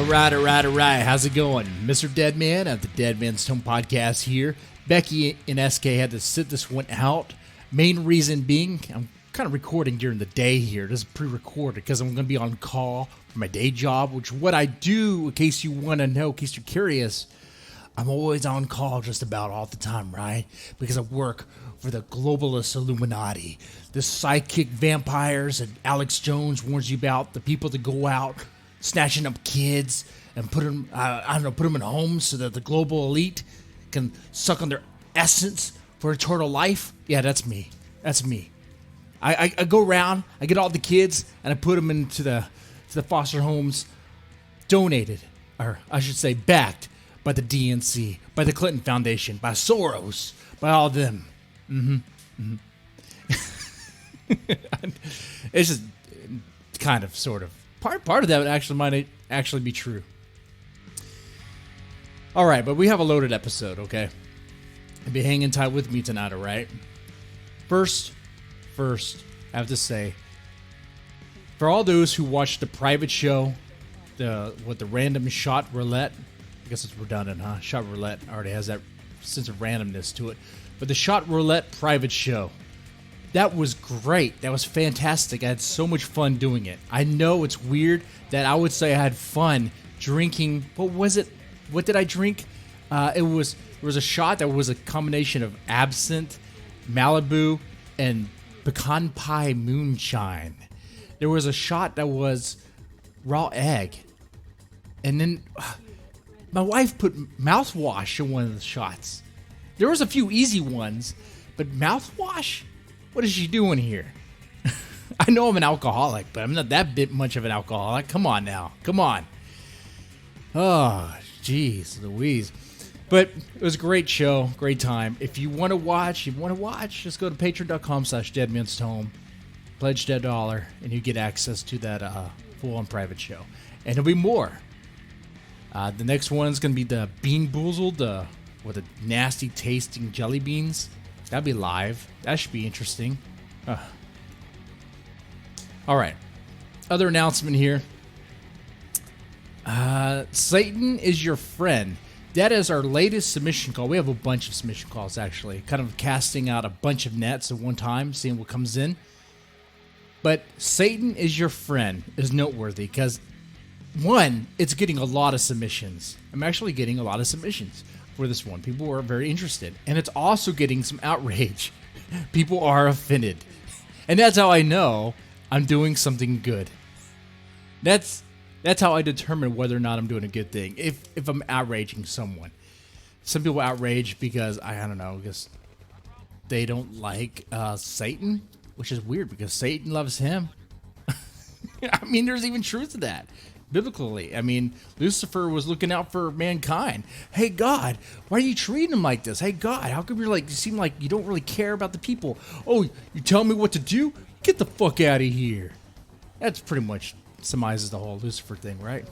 All right. How's it going? Mr. Deadman at the Deadmanstome podcast here. Becky and SK had to sit this one out. Main reason being, I'm kind of recording during the day here. This is pre-recorded because I'm going to be on call for my day job, which what I do, in case you want to know, in case you're curious, I'm always on call just about all the time, right? Because I work for the globalist Illuminati. The psychic vampires that Alex Jones warns you about, the people that go out snatching up kids and put them in homes so that the global elite can suck on their essence for eternal life. Yeah, that's me. I go around, I get all the kids, and I put them into the foster homes donated, or I should say backed, by the DNC, by the Clinton Foundation, by Soros, by all of them. It's just kind of, sort of. Part of that actually might actually be true. All right, but we have a loaded episode, okay? Be hanging tight with me tonight, all right? First, I have to say, for all those who watched the private show, the random shot roulette, I guess it's redundant, huh? Shot roulette already has that sense of randomness to it. But the shot roulette private show, that was great. That was fantastic. I had so much fun doing it. I know it's weird that I would say I had fun drinking. What was it? What did I drink? It was a shot that was a combination of absinthe, Malibu, and pecan pie moonshine. There was a shot that was raw egg. And then my wife put mouthwash in one of the shots. There was a few easy ones, but mouthwash? What is she doing here? I know I'm an alcoholic, but I'm not that bit much of an alcoholic. Come on now. Come on. Oh, jeez Louise. But it was a great show, great time. If you want to watch, just go to patreon.com/deadmanstome, pledge $1, and you get access to that full-on private show. And there'll be more. The next one is going to be the Bean Boozled, with the nasty tasting jelly beans. That'll be live. That should be interesting. All right. Other announcement here. Satan is your friend. That is our latest submission call. We have a bunch of submission calls, actually. Kind of casting out a bunch of nets at one time, seeing what comes in. But Satan is your friend is noteworthy because, one, it's getting a lot of submissions. I'm actually getting a lot of submissions for this one. People are very interested. And it's also getting some outrage. People are offended. And that's how I know I'm doing something good. That's how I determine whether or not I'm doing a good thing. If I'm outraging someone. Some people outrage because, I don't know, because they don't like Satan, which is weird because Satan loves him. I mean, there's even truth to that. Biblically, I mean, Lucifer was looking out for mankind. Hey, God, why are you treating him like this? Hey, God, how come you seem like you don't really care about the people? Oh, you tell me what to do? Get the fuck out of here. That's pretty much surmises the whole Lucifer thing, right?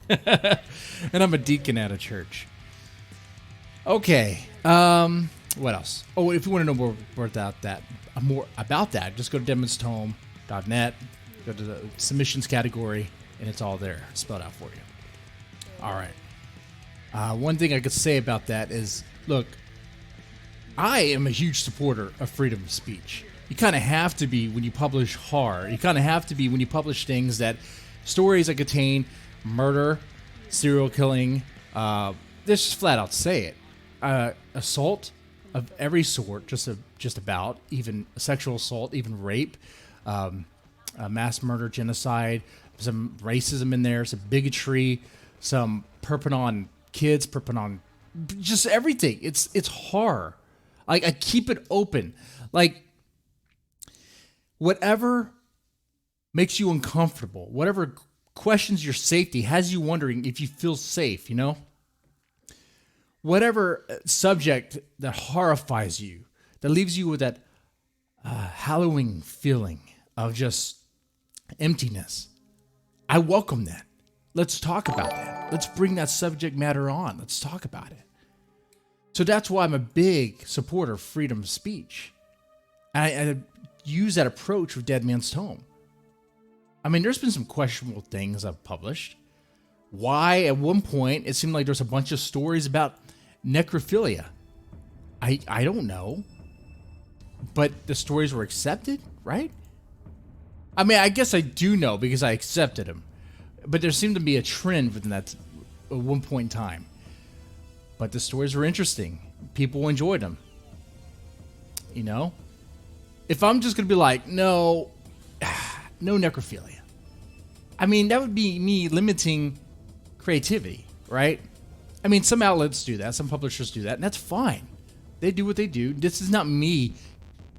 And I'm a deacon at a church. Okay, what else? Oh, if you want to know more about that, just go to deadmanstome.net, go to the submissions category, and it's all there, spelled out for you. All right. One thing I could say about that is, look, I am a huge supporter of freedom of speech. You kind of have to be when you publish horror. You kind of have to be when you publish things stories that contain murder, serial killing. Let's just flat out say it. Assault of every sort, just about, even sexual assault, even rape, mass murder, genocide, some racism in there, some bigotry, some perping on kids, perping on just everything. It's horror. Like, I keep it open. Like, whatever makes you uncomfortable, whatever questions your safety, has you wondering if you feel safe, you know? Whatever subject that horrifies you, that leaves you with that hallowing feeling of just emptiness, I welcome that. Let's talk about that. Let's bring that subject matter on. Let's talk about it. So that's why I'm a big supporter of freedom of speech. And I use that approach with Deadman's Tome. I mean, there's been some questionable things I've published, why at one point it seemed like there's a bunch of stories about necrophilia. I don't know. But the stories were accepted, right? I mean, I guess I do know because I accepted them. But there seemed to be a trend within that at one point in time. But the stories were interesting. People enjoyed them. You know? If I'm just going to be like, no necrophilia. I mean, that would be me limiting creativity, right? I mean, some outlets do that. Some publishers do that. And that's fine. They do what they do. This is not me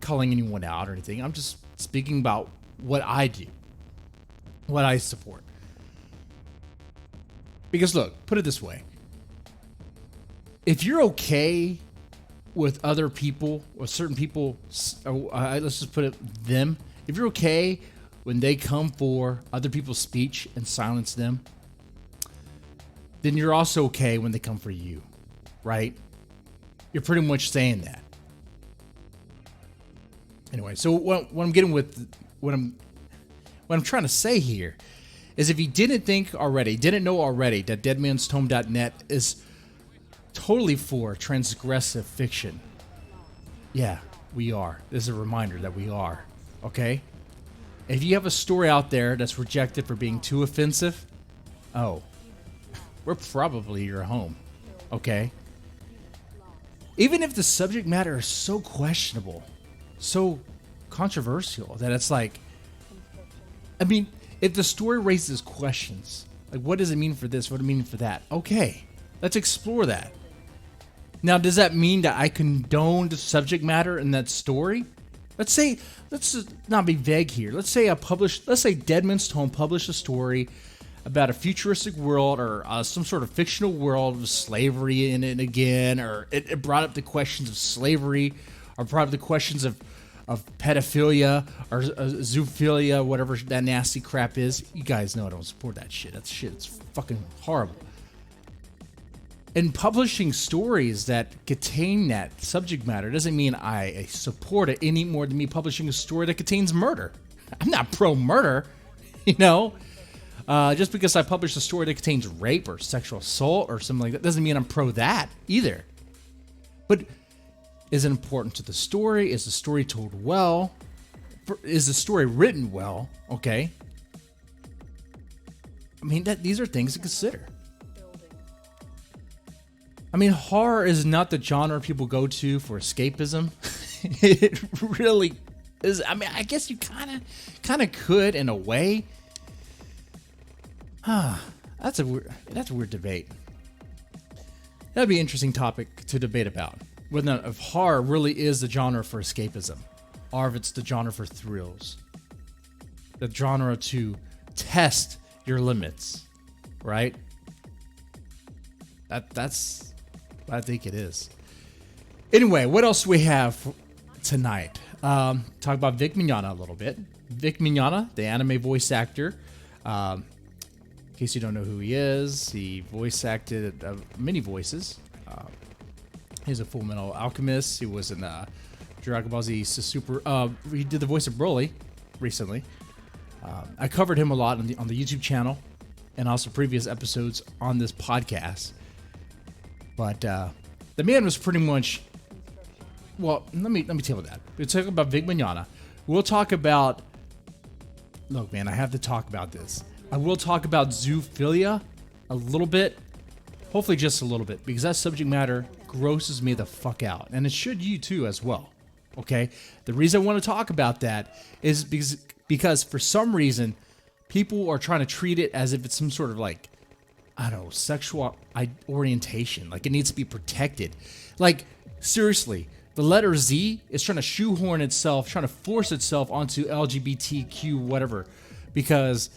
calling anyone out or anything. I'm just speaking about what I do. What I support. Because look, put it this way. If you're okay with other people or certain people, let's just put it them. If you're okay when they come for other people's speech and silence them, then you're also okay when they come for you, right? You're pretty much saying that. Anyway, so what I'm getting with, what I'm trying to say here is if you didn't know already that deadmanstome.net is totally for transgressive fiction. Yeah, we are. This is a reminder that we are, okay? If you have a story out there that's rejected for being too offensive, we're probably your home, okay? Even if the subject matter is so questionable, so controversial that it's like, I mean, if the story raises questions, like what does it mean for this, what does it mean for that? Okay, let's explore that. Now, does that mean that I condone the subject matter in that story? Let's just not be vague here. Let's say Deadman's Tome published a story about a futuristic world or some sort of fictional world with slavery in it again, or it brought up the questions of slavery, or brought up the questions of pedophilia or zoophilia, whatever that nasty crap is. You guys know I don't support that shit. That shit is fucking horrible. And publishing stories that contain that subject matter doesn't mean I support it any more than me publishing a story that contains murder. I'm not pro-murder, you know? Just because I publish a story that contains rape or sexual assault or something like that doesn't mean I'm pro that either. But is it important to the story? Is the story told well? Is the story written well? Okay. I mean, these are things to consider. I mean, horror is not the genre people go to for escapism. It really is. I mean, I guess you kind of could in a way. That's a weird debate. That'd be an interesting topic to debate about. Whether or not if horror really is the genre for escapism, or if it's the genre for thrills. The genre to test your limits, right? That's what I think it is. Anyway, what else do we have tonight? Talk about Vic Migogna a little bit. Vic Migogna, the anime voice actor. In case you don't know who he is, he voice acted many voices. He's a Full Metal Alchemist. He was in Dragon Ball Z Super. He did the voice of Broly recently. I covered him a lot on the YouTube channel and also previous episodes on this podcast. But the man was pretty much. Well, let me tell you that. We'll talk about Vic Migogna. We'll talk about. Look, man, I have to talk about this. I will talk about zoophilia a little bit, hopefully just a little bit, because that subject matter grosses me the fuck out, and it should you too as well. Okay, the reason I want to talk about that is because for some reason people are trying to treat it as if it's some sort of like, I don't know, sexual orientation, like it needs to be protected. Like seriously, the letter Z is trying to shoehorn itself, trying to force itself onto LGBTQ whatever, because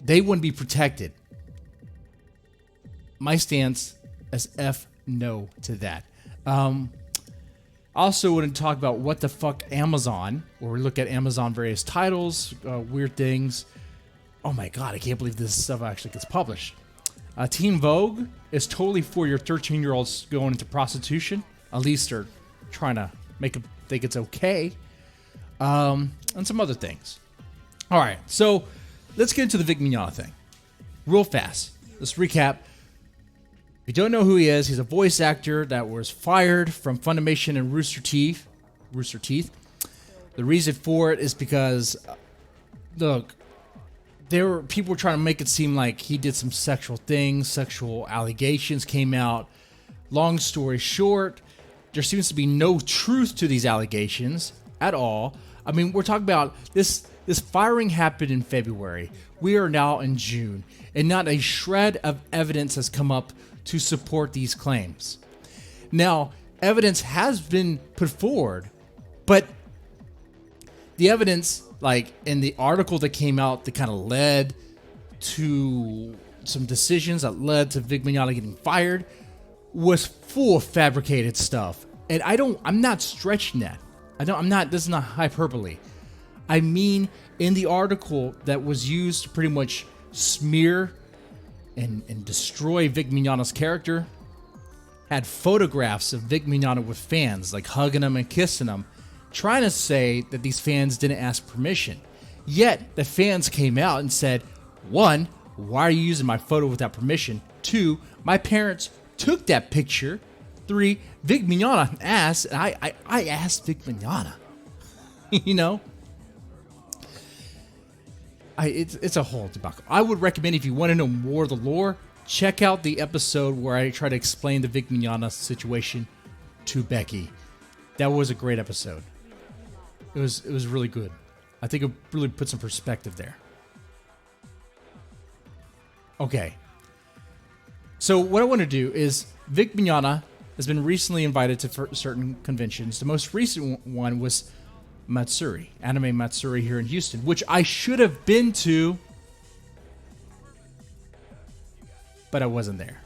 they wouldn't be protected. My stance is F no to that. Also want to talk about what the fuck Amazon, or look at Amazon various titles, weird things. Oh my god, I can't believe this stuff actually gets published. Teen Vogue is totally for your 13-year-olds going into prostitution. At least they're trying to make them think it's okay. And some other things. All right, so let's get into the Vic Migogna thing real fast. let's recap. If you don't know who he is, he's a voice actor that was fired from Funimation and Rooster Teeth. The reason for it is because, look, people were trying to make it seem like he did some sexual things, sexual allegations came out. Long story short, there seems to be no truth to these allegations at all. I mean, we're talking about this firing happened in February. We are now in June, and not a shred of evidence has come up to support these claims. Now, evidence has been put forward, but the evidence, like in the article that came out that kind of led to some decisions that led to Vic Migogna getting fired, was full of fabricated stuff. And I'm not stretching that. This is not hyperbole. I mean, in the article that was used to pretty much smear and destroy Vic Migogna's character, had photographs of Vic Migogna with fans, like hugging him and kissing him, trying to say that these fans didn't ask permission. Yet, the fans came out and said, 1, why are you using my photo without permission? 2, my parents took that picture. 3, Vic Migogna asked, and I asked Vic Migogna. You know? It's a whole debacle. I would recommend, if you want to know more of the lore, check out the episode where I try to explain the Vic Migogna situation to Becky. That was a great episode. It was really good. I think it really put some perspective there. Okay. So what I want to do is, Vic Migogna has been recently invited to certain conventions. The most recent one was Matsuri, Anime Matsuri here in Houston, which I should have been to, but I wasn't there.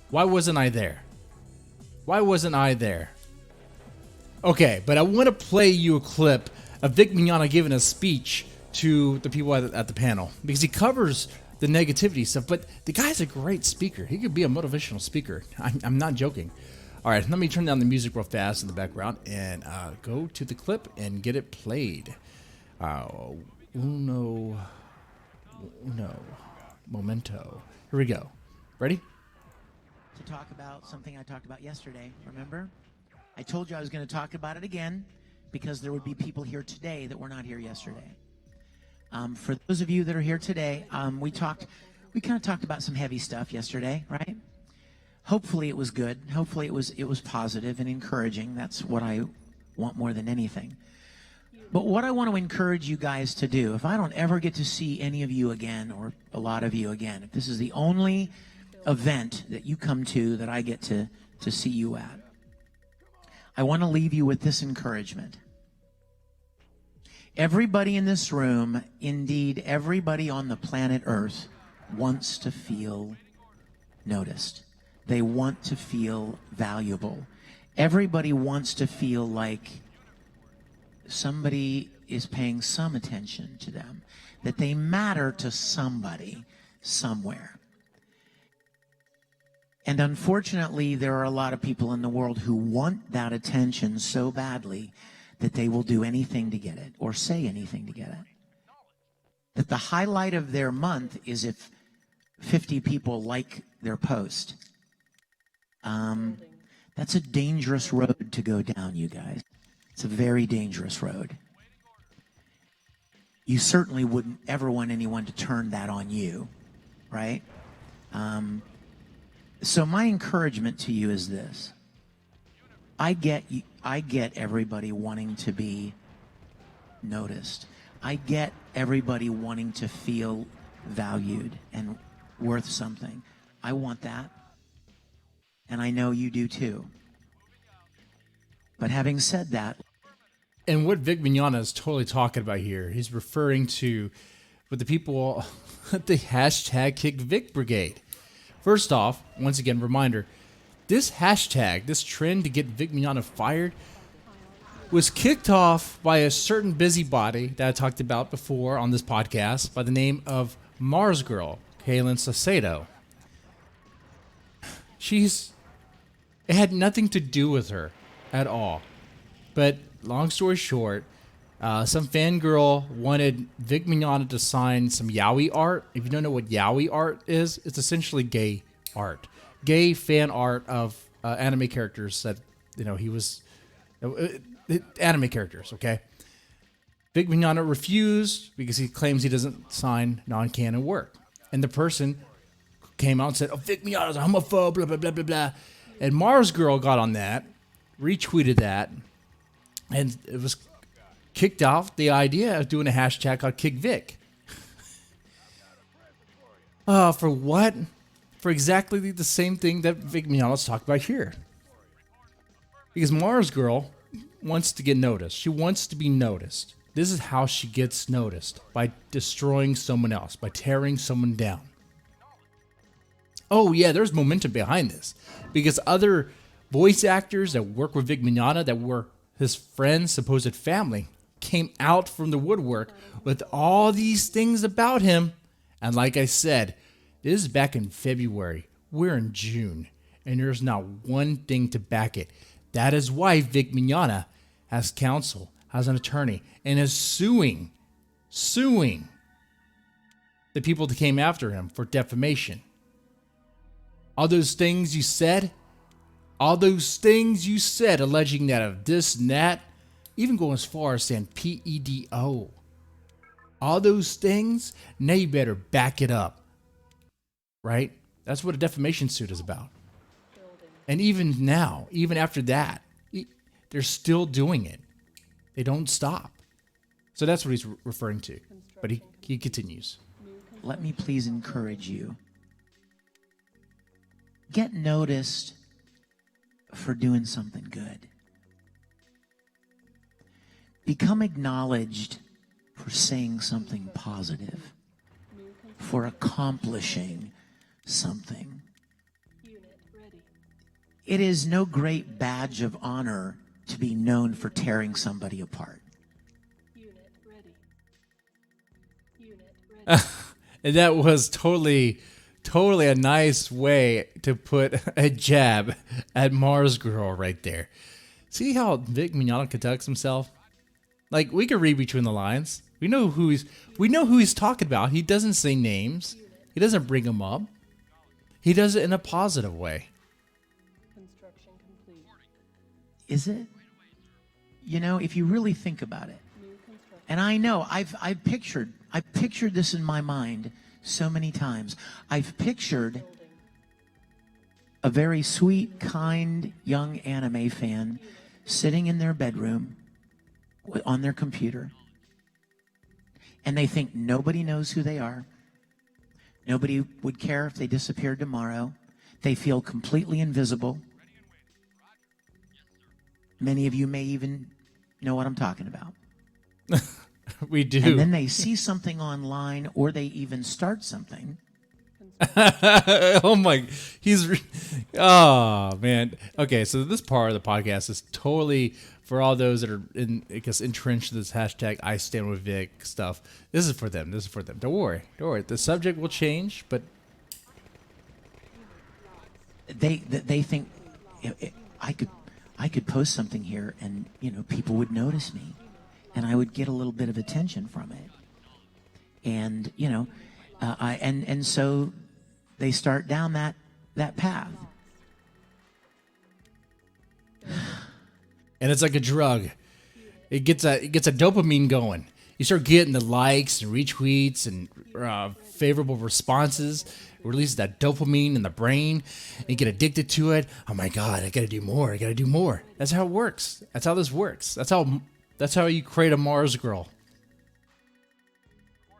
Why wasn't I there? Okay, but I want to play you a clip of Vic Migogna giving a speech to the people at the panel, because he covers the negativity stuff, but the guy's a great speaker. He could be a motivational speaker. I'm not joking. All right, let me turn down the music real fast in the background and go to the clip and get it played. Uno, momento. Here we go. Ready? To talk about something I talked about yesterday, remember? I told you I was going to talk about it again because there would be people here today that were not here yesterday. For those of you that are here today, we kind of talked about some heavy stuff yesterday, right? Hopefully it was good. Hopefully it was positive and encouraging. That's what I want more than anything. But what I want to encourage you guys to do, if I don't ever get to see any of you again, or a lot of you again, if this is the only event that you come to that I get to see you at, I want to leave you with this encouragement. Everybody in this room, indeed everybody on the planet Earth, wants to feel noticed. They want to feel valuable. Everybody wants to feel like somebody is paying some attention to them, that they matter to somebody somewhere. And unfortunately, there are a lot of people in the world who want that attention so badly that they will do anything to get it, or say anything to get it. That the highlight of their month is if 50 people like their post. That's a dangerous road to go down, you guys. It's a very dangerous road. You certainly wouldn't ever want anyone to turn that on you, right? So my encouragement to you is this. I get everybody wanting to be noticed. I get everybody wanting to feel valued and worth something. I want that. And I know you do too. But having said that, and what Vic Migogna is totally talking about here, he's referring to what the people at the hashtag kickvic brigade. First off, once again, reminder, this hashtag, this trend to get Vic Migogna fired, was kicked off by a certain busybody that I talked about before on this podcast by the name of Mars Girl, Kaylin Saucedo. It had nothing to do with her at all. But long story short, Some fangirl wanted Vic Migogna to sign some yaoi art. If you don't know what yaoi art is, it's essentially gay art, gay fan art of anime characters that he was anime characters. Okay, Vic Migogna refused because he claims he doesn't sign non-canon work, and the person came out and said, "Oh, Vic Migogna's a homophobe," blah blah blah blah blah, and Mars Girl got on that, retweeted that, and it was kicked off the idea of doing a hashtag called kickvic. For what? For exactly the same thing that Vic Migogna's talked about here. Because Mars Girl wants to get noticed. She wants to be noticed. This is how she gets noticed, by destroying someone else, by tearing someone down. Oh yeah, there's momentum behind this. Because other voice actors that work with Vic Migogna, that were his friends, supposed family, came out from the woodwork with all these things about him. And like I said, this is back in February. We're in June, and there's not one thing to back it. That is why Vic Migogna has counsel, has an attorney, and is suing the people that came after him for defamation. All those things you said, alleging that of this and that, even going as far as saying PEDO. All those things, now you better back it up. Right? That's what a defamation suit is about. And even now, even after that, they're still doing it. They don't stop. So that's what he's referring to. But he continues. Let me please encourage you. Get noticed for doing something good. Become acknowledged for saying something positive, for accomplishing something. It is no great badge of honor to be known for tearing somebody apart. And that was totally a nice way to put a jab at Mars Girl right there. See how Vic Migogna conducts himself? Like, we can read between the lines. We know who he's talking about. He doesn't say names. He doesn't bring them up. He does it in a positive way. Construction complete. Is it? If you really think about it. And I know I've pictured this in my mind so many times. I've pictured a very sweet, kind, young anime fan sitting in their bedroom on their computer, and they think nobody knows who they are. Nobody would care if they disappeared tomorrow. They feel completely invisible. Many of you may even know what I'm talking about. We do. And then they see something online, or they even start something. Oh my, oh man. Okay, so this part of the podcast is totally for all those that are entrenched in this hashtag #istandwithvic stuff. This is for them. Don't worry. The subject will change, but they think I could post something here, and people would notice me, and I would get a little bit of attention from it, and and so they start down that path. And it's like a drug. It gets a dopamine going. You start getting the likes and retweets and favorable responses. It releases that dopamine in the brain. And you get addicted to it. Oh my God, I gotta do more. That's how it works. That's how this works. That's how you create a Mars Girl.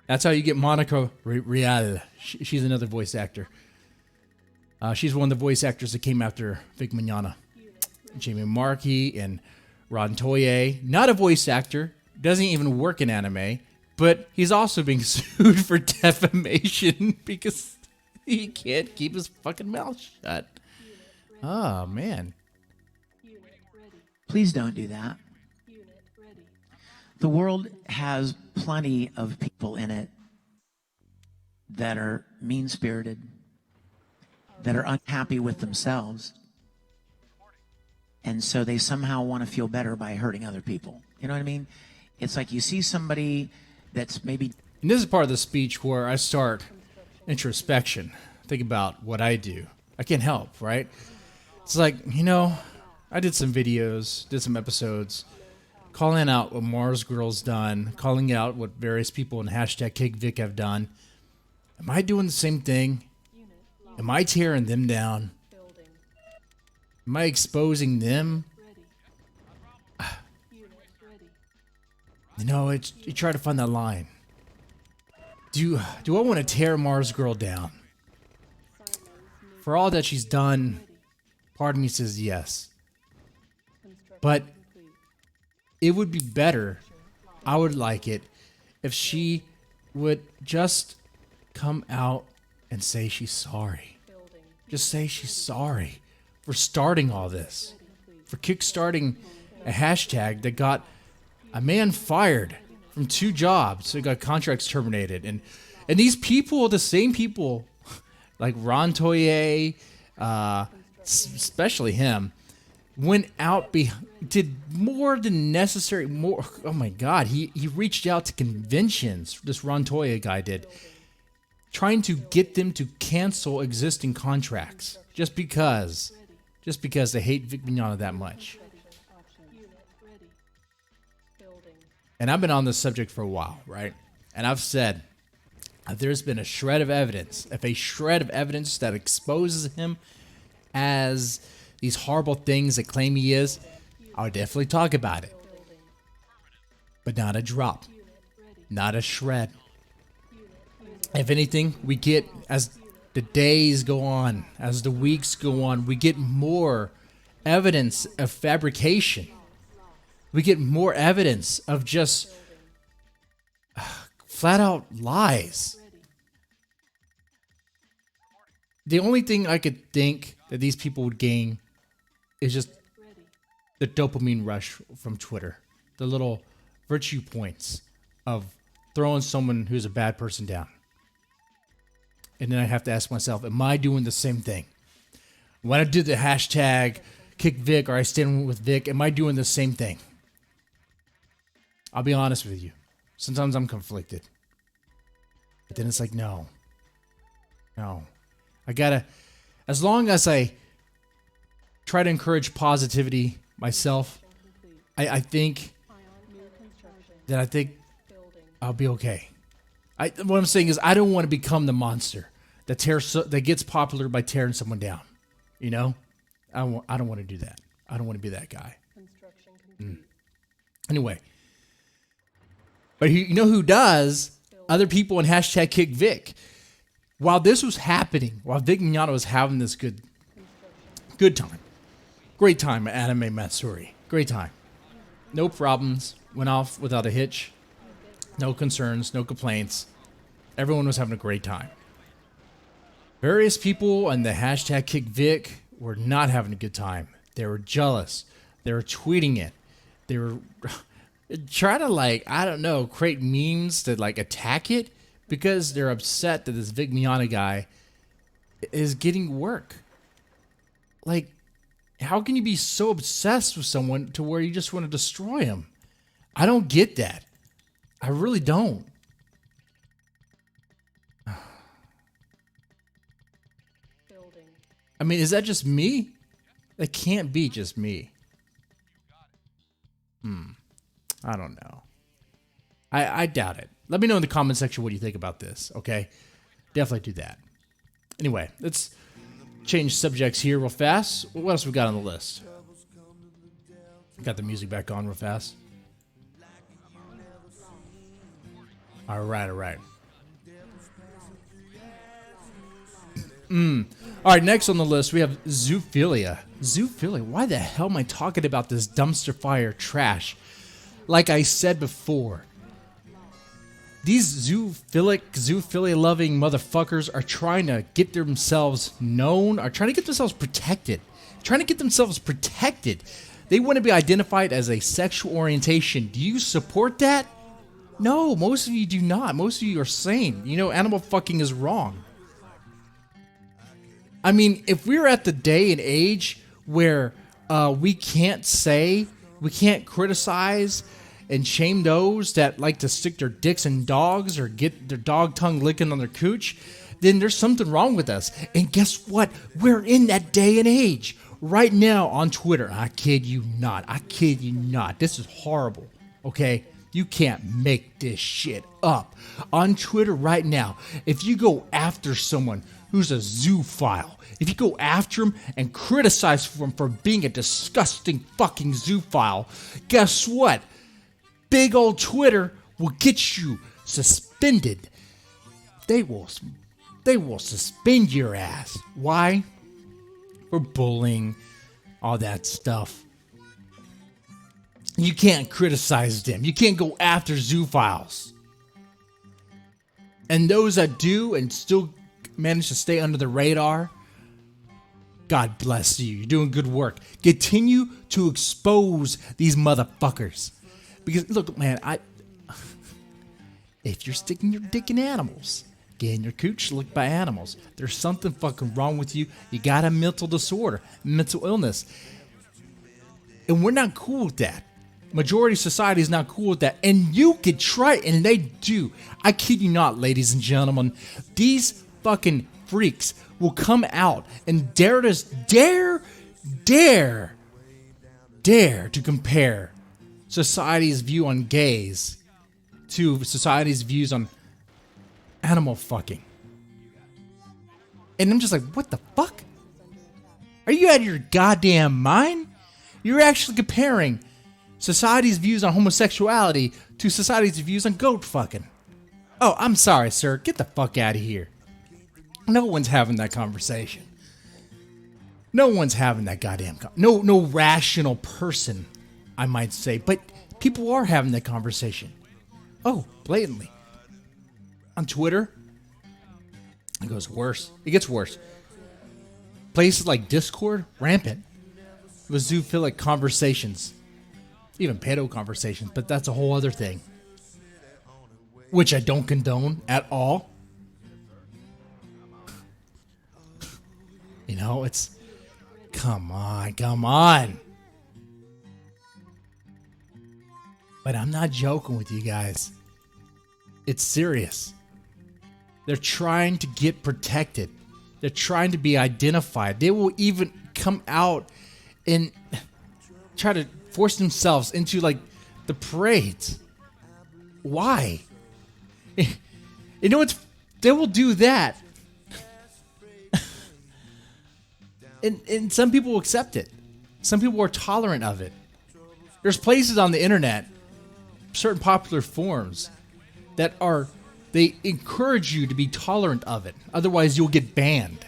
That's how you get Monica Rial. She's another voice actor. She's one of the voice actors that came after Vic Migogna. Jamie Markey and Ron Toye. Not a voice actor. Doesn't even work in anime. But he's also being sued for defamation because he can't keep his fucking mouth shut. Oh, man. Please don't do that. The world has plenty of people in it that are mean-spirited, that are unhappy with themselves, and so they somehow want to feel better by hurting other people. You know what I mean? It's like you see somebody that's maybe And this is part of the speech where I start introspection. Think about what I do. I can't help, right? It's like, I did some videos, did some episodes, calling out what Mars Girl's done, calling out what various people in hashtag kickvic have done. Am I doing the same thing? Am I tearing them down? Am I exposing them? You try to find that line. Do I want to tear Mars Girl down? For all that she's done, part of me says yes. But it would be better, I would like it, if she would just come out and say she's sorry. Just say she's sorry for starting all this. For kickstarting a hashtag that got a man fired from 2 jobs. So got contracts terminated. And these people, the same people, like Ron Toye, especially him, went out, did more than necessary. Oh my God, he reached out to conventions. This Ron Toye guy did, trying to get them to cancel existing contracts just because they hate Vic Migogna that much. And I've been on this subject for a while, right? And I've said, if there's been a shred of evidence, that exposes him as these horrible things that claim he is, I would definitely talk about it. But not a drop. Not a shred. If anything, we get, as the days go on, as the weeks go on, we get more evidence of fabrication. We get more evidence of just flat out lies. The only thing I could think that these people would gain is just the dopamine rush from Twitter. The little virtue points of throwing someone who's a bad person down. And then I have to ask myself, am I doing the same thing? When I do the hashtag kickvic or I stand with Vic, am I doing the same thing? I'll be honest with you. Sometimes I'm conflicted. But then it's like, no. I gotta, as long as I try to encourage positivity myself, I think I'll be okay. What I'm saying is I don't want to become the monster that gets popular by tearing someone down. I don't want to do that. I don't want to be that guy. Anyway. But you know who does? Other people in hashtag kickvic. While this was happening, while Vic Migogna was having this good time, great time at Anime Matsuri, great time. No problems, went off without a hitch, no concerns, no complaints. Everyone was having a great time. Various people on the hashtag kickvic were not having a good time. They were jealous. They were tweeting it. They were trying to create memes to attack it because they're upset that this Vic Migogna guy is getting work. How can you be so obsessed with someone to where you just want to destroy him? I don't get that. I really don't. I mean, is that just me? That can't be just me. I don't know. I doubt it. Let me know in the comment section what you think about this, okay? Definitely do that. Anyway, let's change subjects here real fast. What else we got on the list? Got the music back on real fast. All right. All right, next on the list, we have zoophilia. Zoophilia? Why the hell am I talking about this dumpster fire trash? Like I said before, these zoophilia-loving motherfuckers are trying to get themselves known, are trying to get themselves protected. They want to be identified as a sexual orientation. Do you support that? No, most of you do not. Most of you are sane. Animal fucking is wrong. I mean, if we're at the day and age where we can't say, we can't criticize, and shame those that like to stick their dicks in dogs or get their dog tongue licking on their cooch, then there's something wrong with us. And guess what? We're in that day and age. Right now on Twitter, I kid you not. This is horrible, okay? You can't make this shit up. On Twitter right now, if you go after someone who's a zoophile, if you go after him and criticize him for being a disgusting fucking zoophile, guess what? Big old Twitter will get you suspended. They will suspend your ass. Why? For bullying, all that stuff. You can't criticize them. You can't go after zoophiles. And those that do and still manage to stay under the radar, God bless you. You're doing good work. Continue to expose these motherfuckers. Because, look, man, if you're sticking your dick in animals, getting your cooch licked by animals, there's something fucking wrong with you. You got a mental disorder, mental illness. And we're not cool with that. Majority of society is not cool with that. And you could try it, and they do. I kid you not, ladies and gentlemen. These fucking freaks will come out and dare to compare society's view on gays to society's views on animal fucking. And I'm just like, what the fuck? Are you out of your goddamn mind? You're actually comparing society's views on homosexuality to society's views on goat fucking. Oh, I'm sorry, sir. Get the fuck out of here. No one's having that conversation. No one's having that goddamn no rational person, I might say. But people are having that conversation. Oh, blatantly. On Twitter, it goes worse. It gets worse. Places like Discord, rampant with zoophilic conversations. Even pedo conversations, but that's a whole other thing. Which I don't condone at all. You know, it's... Come on. But I'm not joking with you guys. It's serious. They're trying to get protected. They're trying to be identified. They will even come out and try to force themselves into, like, the parades. Why? You know, they will do that. And some people will accept it. Some people are tolerant of it. There's places on the internet, certain popular forums, that they encourage you to be tolerant of it. Otherwise, you'll get banned.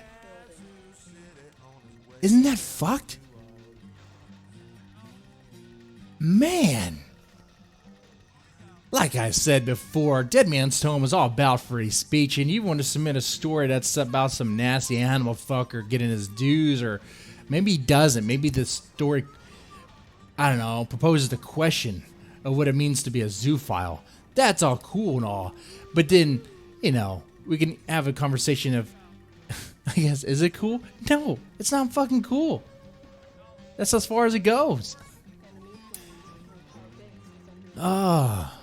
Isn't that fucked? Man. Like I said before, Deadmanstome is all about free speech, and you want to submit a story that's about some nasty animal fucker getting his dues, or maybe he doesn't. Maybe the story, I don't know, proposes the question of what it means to be a zoophile. That's all cool and all. But then, you know, we can have a conversation of, I guess, is it cool? No, it's not fucking cool. That's as far as it goes. Ah.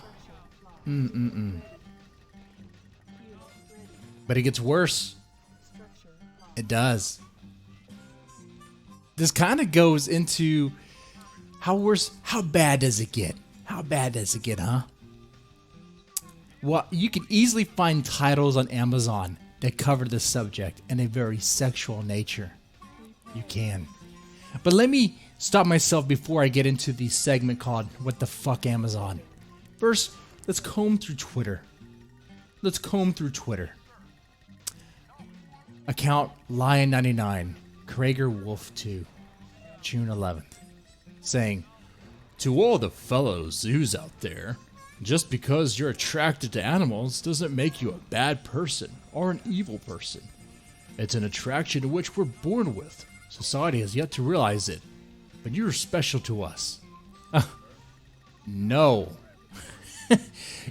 But it gets worse. It does. This kind of goes into how bad does it get? How bad does it get, huh? Well, you can easily find titles on Amazon that cover this subject in a very sexual nature. You can. But let me stop myself before I get into the segment called What the Fuck Amazon. First, let's comb through Twitter. Account Lion99, Krager Wolf 2, June 11th, saying, "To all the fellow zoos out there, just because you're attracted to animals doesn't make you a bad person or an evil person. It's an attraction to which we're born with. Society has yet to realize it, but you're special to us." No.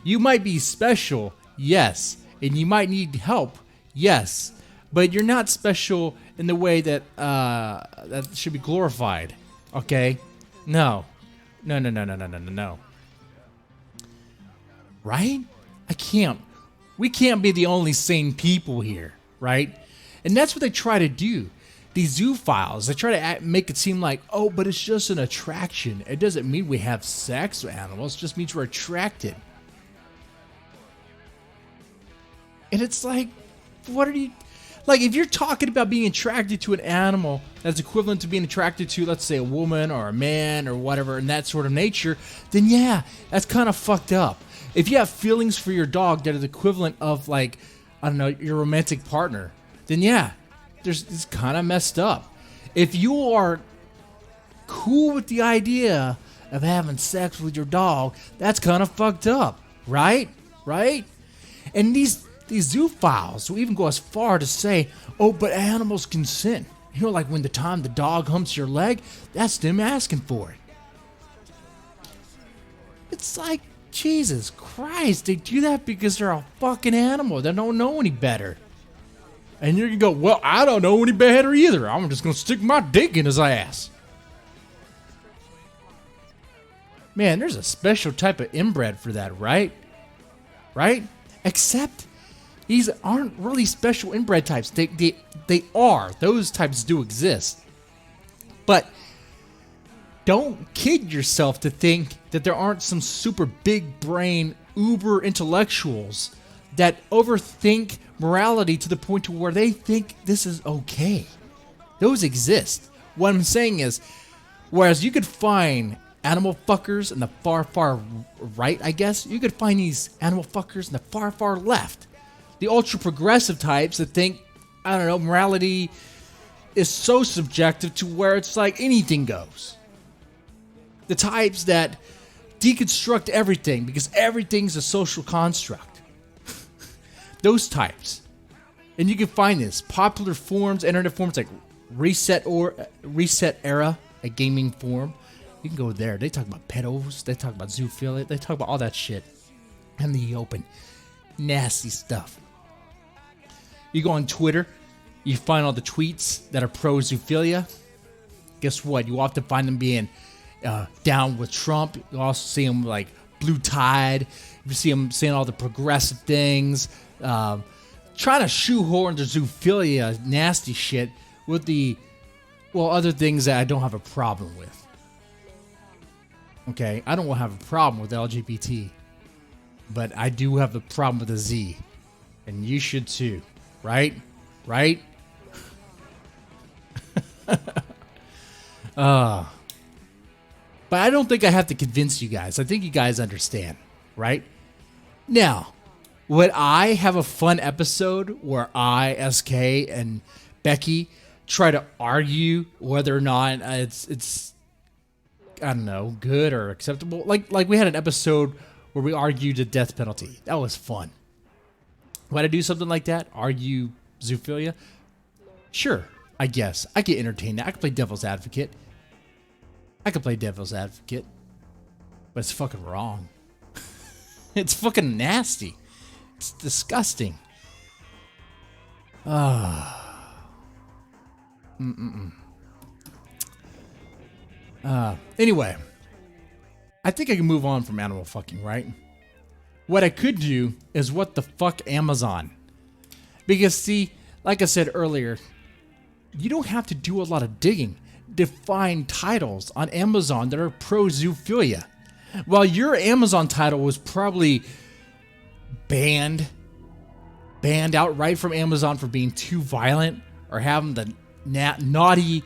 You might be special, yes, and you might need help, yes, but you're not special in the way that that should be glorified. Okay? No. right? We can't be the only sane people here, right? And that's what they try to do. These zoophiles, they try to make it seem like, oh, but it's just an attraction. It doesn't mean we have sex with animals. It just means we're attracted. And it's like, what are you... Like, if you're talking about being attracted to an animal that's equivalent to being attracted to, let's say, a woman or a man or whatever in that sort of nature, then yeah, that's kind of fucked up. If you have feelings for your dog that is equivalent of, like, I don't know, your romantic partner, then yeah, it's kind of messed up. If you are cool with the idea of having sex with your dog, that's kind of fucked up, right? Right? And these zoophiles will even go as far to say, oh, but animals consent. You know, like when the dog humps your leg, that's them asking for it. It's like, Jesus Christ, they do that because they're a fucking animal. They don't know any better. And you're going to go, well, I don't know any better either. I'm just going to stick my dick in his ass. Man, there's a special type of inbred for that, right? Right? Except these aren't really special inbred types. They are. Those types do exist. But don't kid yourself to think that there aren't some super big brain uber intellectuals that overthink morality to the point to where they think this is okay. Those exist. What I'm saying is, whereas you could find animal fuckers in the far, far right, I guess, you could find these animal fuckers in the far, far left. The ultra progressive types that think, I don't know, morality is so subjective to where it's like anything goes. The types that deconstruct everything because everything's a social construct. Those types. And you can find this. Popular forums, internet forums like Reset Era, a gaming forum. You can go there. They talk about pedos. They talk about zoophilia. They talk about all that shit in the open. Nasty stuff. You go on Twitter. You find all the tweets that are pro-zoophilia. Guess what? You often find them being down with Trump. You also see them like blue tide. You see them saying all the progressive things. Trying to shoehorn the zoophilia nasty shit with the, well, other things that I don't have a problem with. Okay, I don't have a problem with LGBT, but I do have a problem with a Z, and you should too, right? Right? But I don't think I have to convince you guys. I think you guys understand, right? Now, would I have a fun episode where I, SK, and Becky try to argue whether or not it's I don't know, good or acceptable? Like we had an episode where we argued the death penalty. That was fun. Would I do something like that? Argue zoophilia? Sure, I guess. I could entertain that. I could play devil's advocate. But it's fucking wrong. It's fucking nasty. It's disgusting. Anyway, I think I can move on from animal fucking, right? What I could do is what the fuck Amazon. Because see, like I said earlier, you don't have to do a lot of digging to find titles on Amazon that are pro-zoophilia. While your Amazon title was probably banned outright from Amazon for being too violent or having the naughty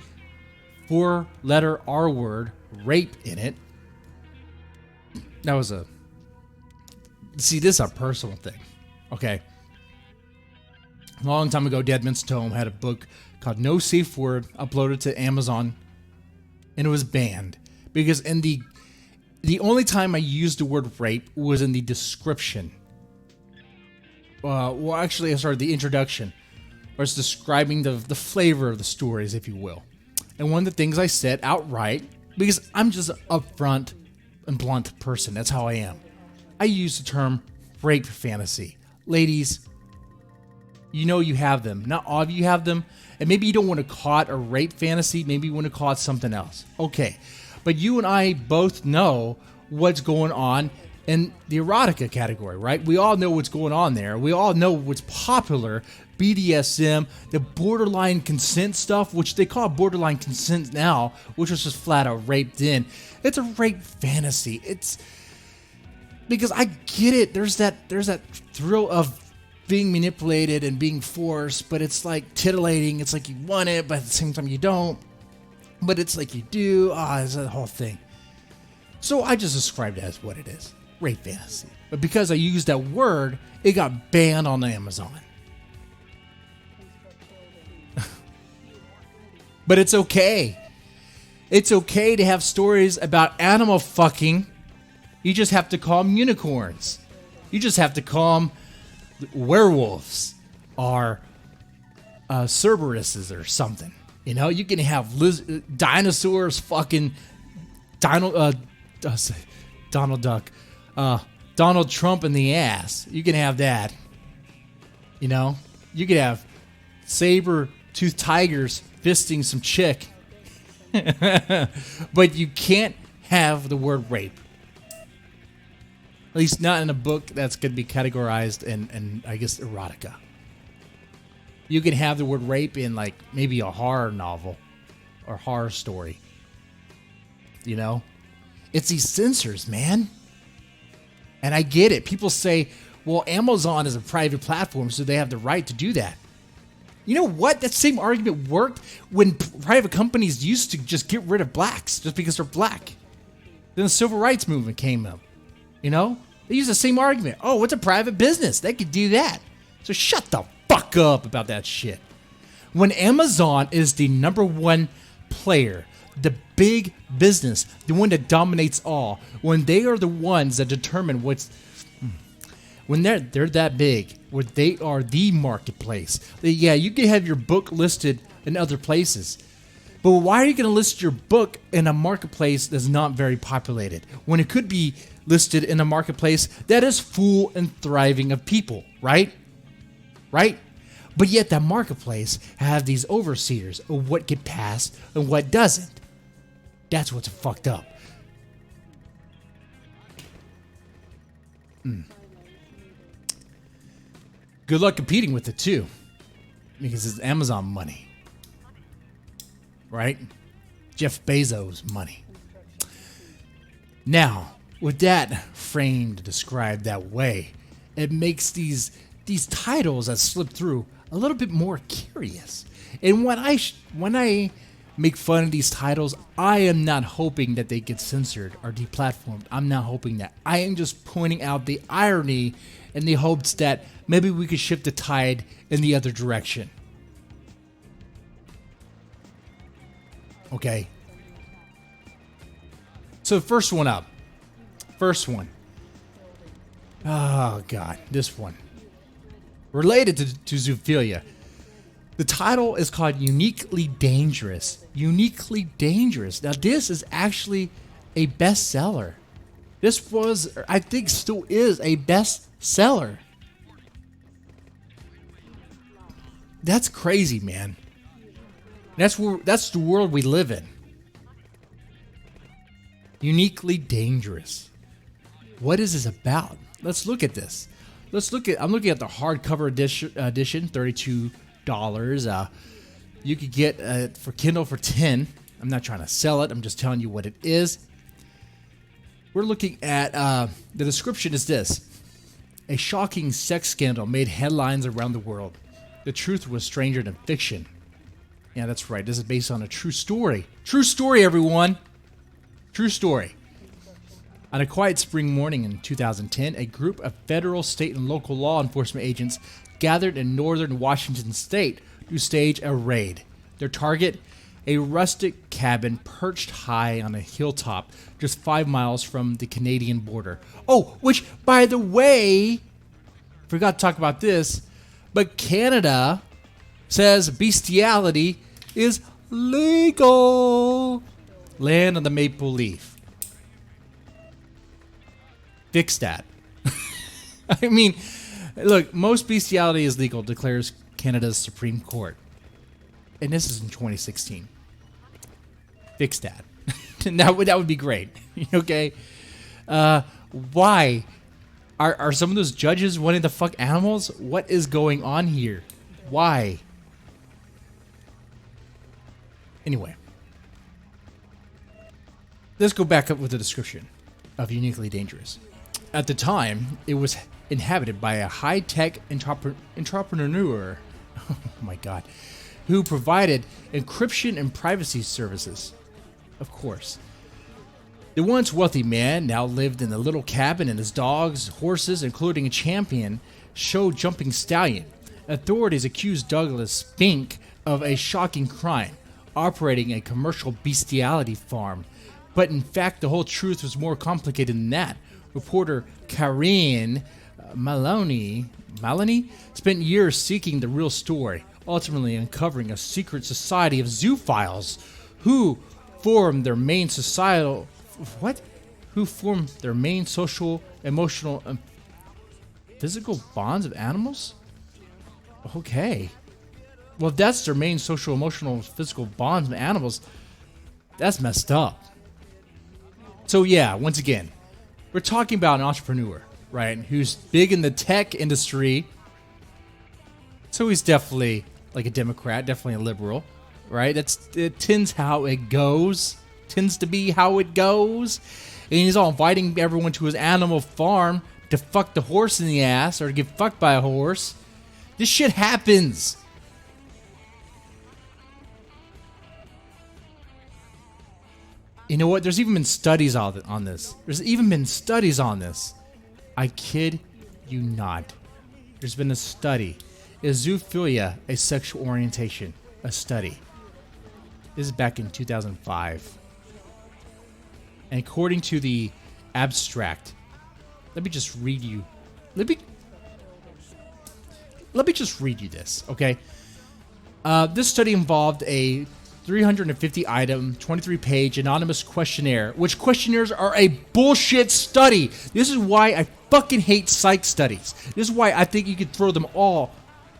4-letter R word, rape, in it. That was see, this is a personal thing. Okay. A long time ago, Deadman's Tome had a book called No Safe Word uploaded to Amazon, and it was banned because in the only time I used the word rape was in the description. The introduction, where it's describing the flavor of the stories, if you will. And one of the things I said outright, because I'm just an upfront and blunt person, that's how I am. I use the term rape fantasy. Ladies, you know you have them. Not all of you have them. And maybe you don't want to call it a rape fantasy. Maybe you want to call it something else. Okay. But you and I both know what's going on in the erotica category, right? We all know what's going on there. We all know what's popular. BDSM, the borderline consent stuff, which they call borderline consent now, which was just flat out raped in. It's a rape fantasy. It's because I get it. There's that thrill of being manipulated and being forced, but it's like titillating. It's like you want it, but at the same time you don't. But it's like you do. It's a whole thing. So I just described it as what it is. Rape fantasy. But because I used that word, it got banned on Amazon. But it's okay. It's okay to have stories about animal fucking. You just have to call them unicorns. You just have to call them werewolves or Cerberuses or something. You know, you can have dinosaurs fucking Donald Duck, Donald Trump in the ass. You can have that. You know, you could have saber-toothed tigers fisting some chick. But you can't have the word rape. At least not in a book that's going to be categorized in I guess, erotica. You can have the word rape in, like, maybe a horror novel or horror story. You know? It's these censors, man. And I get it. People say, well, Amazon is a private platform, so they have the right to do that. You know what? That same argument worked when private companies used to just get rid of blacks just because they're black. Then the civil rights movement came up. You know? They use the same argument. Oh, it's a private business. They could do that. So shut the fuck up about that shit. When Amazon is the number one player, the big business, the one that dominates all, when they are the ones that determine when they're that big, where they are the marketplace. Yeah, you can have your book listed in other places, but why are you going to list your book in a marketplace that's not very populated when it could be listed in a marketplace that is full and thriving of people, right? Right? But yet that marketplace have these overseers of what get passed and what doesn't. That's what's fucked up. Good luck competing with it too, because it's Amazon money, right? Jeff Bezos money. Now, with that framed, described that way, it makes these titles that slip through a little bit more curious. And when I make fun of these titles, I am not hoping that they get censored or deplatformed. I'm not hoping that. I am just pointing out the irony in the hopes that maybe we could shift the tide in the other direction. Okay. So first one up. First one. Oh, God. This one. Related to zoophilia. The title is called Uniquely Dangerous. Uniquely Dangerous. Now, this is actually a bestseller. This was, I think, still is a bestseller. That's crazy, man. That's the world we live in. Uniquely Dangerous. What is this about? Let's look at this. I'm looking at the hardcover edition, $32. You could get it for Kindle for $10. I'm not trying to sell it. I'm just telling you what it is. We're looking at the description is this: a shocking sex scandal made headlines around the world. The truth was stranger than fiction. Yeah, that's right. This is based on a true story. True story, everyone. True story. On a quiet spring morning in 2010, a group of federal, state, and local law enforcement agents gathered in northern Washington state to stage a raid. Their target? A rustic cabin perched high on a hilltop just 5 miles from the Canadian border. Oh, which, by the way, forgot to talk about this, but Canada says bestiality is legal. Land of the maple leaf. Fix that. I mean, look, most bestiality is legal, declares Canada's Supreme Court. And this is in 2016. Fix that. that would be great. Okay? Why? Are some of those judges wanting to fuck animals? What is going on here? Why? Anyway. Let's go back up with the description of Uniquely Dangerous. At the time, it was inhabited by a high-tech entrepreneur, oh my god, who provided encryption and privacy services. Of course. The once wealthy man now lived in a little cabin, and his dogs, horses, including a champion, show-jumping stallion. Authorities accused Douglas Spink of a shocking crime, operating a commercial bestiality farm. But in fact, the whole truth was more complicated than that. Reporter Karen Maloney spent years seeking the real story, ultimately uncovering a secret society of zoophiles who formed their main social, emotional, and physical bonds of animals? Okay. Well, if that's their main social, emotional, physical bonds with animals, that's messed up. So yeah, once again, we're talking about an entrepreneur, right? Who's big in the tech industry. So he's definitely like a Democrat, definitely a liberal, right? It tends to be how it goes. And he's all inviting everyone to his animal farm to fuck the horse in the ass or to get fucked by a horse. This shit happens. You know what? There's even been studies on this. I kid you not. There's been a study. Is zoophilia a sexual orientation? A study. This is back in 2005. And according to the abstract, let me just read you. Let me just read you this, okay? This study involved a 350-item, 23-page anonymous questionnaire, which questionnaires are a bullshit study. This is why I fucking hate psych studies. This is why I think you could throw them all,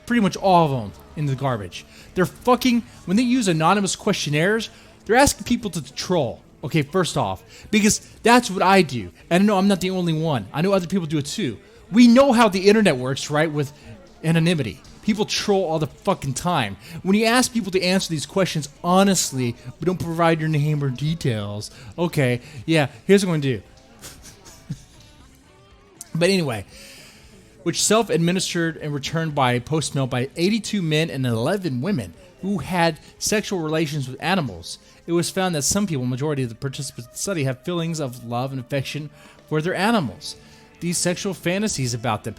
pretty much all of them, in the garbage. They're fucking, when they use anonymous questionnaires, they're asking people to troll. Okay, first off, because that's what I do. And no, I'm not the only one. I know other people do it too. We know how the internet works, right, with anonymity. People troll all the fucking time. When you ask people to answer these questions honestly, but don't provide your name or details, okay, yeah, here's what I'm going to do. But anyway, which self-administered and returned by postmail by 82 men and 11 women who had sexual relations with animals. It was found that some people, majority of the participants in the study, have feelings of love and affection for their animals. These sexual fantasies about them.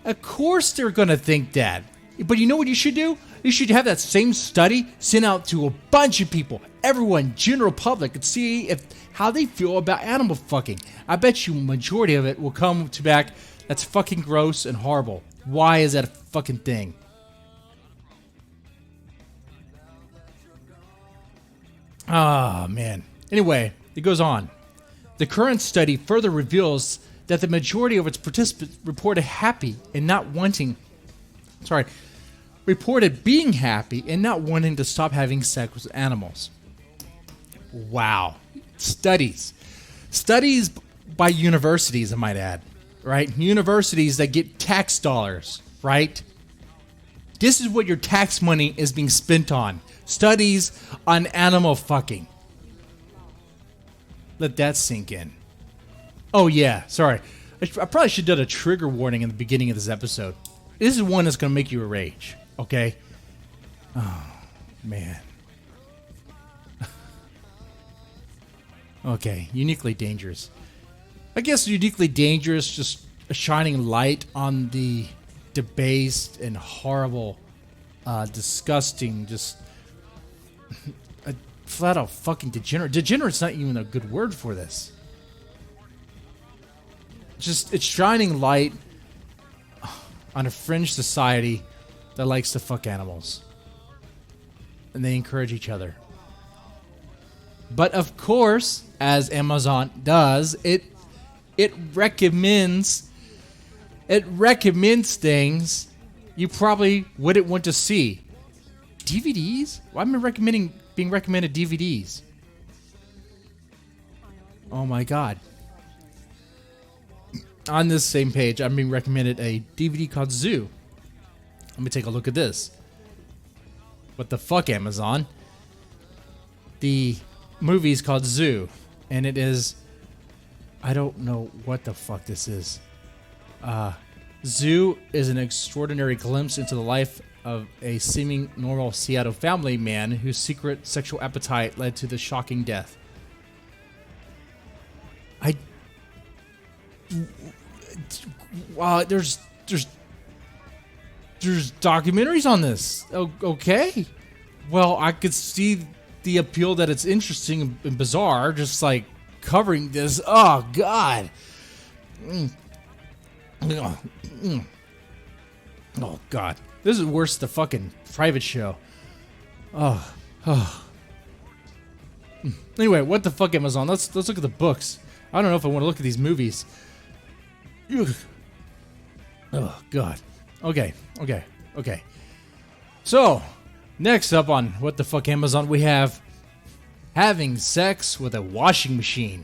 Of course they're going to think that. But you know what you should do? You should have that same study sent out to a bunch of people, everyone, general public, and see how they feel about animal fucking. I bet you majority of it will come to back, that's fucking gross and horrible. Why is that a fucking thing? Ah, man. Anyway, it goes on. The current study further reveals that the majority of its participants reported being happy and not wanting to stop having sex with animals. Wow. Studies by universities, I might add, right? Universities that get tax dollars, right? This is what your tax money is being spent on. Studies on animal fucking. Let that sink in. Oh yeah, sorry. I probably should have done a trigger warning in the beginning of this episode. This is one that's going to make you rage, okay? Oh, man. Okay, Uniquely Dangerous. I guess Uniquely Dangerous, just a shining light on the debased and horrible, disgusting, just a flat out fucking degenerate. Degenerate's not even a good word for this. Just, it's shining light on a fringe society that likes to fuck animals. And they encourage each other. But of course, as Amazon does, it recommends things you probably wouldn't want to see. DVDs? Why am I being recommended DVDs? Oh my god. on this same page, I'm being recommended a DVD called Zoo. Let me take a look at this. What the fuck, Amazon? The movie is called Zoo, and it is... I don't know what the fuck this is. Zoo is an extraordinary glimpse into the life of a seeming normal Seattle family man whose secret sexual appetite led to the shocking death. Wow, there's documentaries on this. Okay. Well, I could see the appeal that it's interesting and bizarre, just like covering this. Oh, God. Oh, God. This is worse than the fucking private show. Oh. Anyway, what the fuck, Amazon? Let's look at the books. I don't know if I want to look at these movies. Ugh. Oh, God. Okay. So, next up on What the Fuck Amazon, we have Having Sex with a Washing Machine.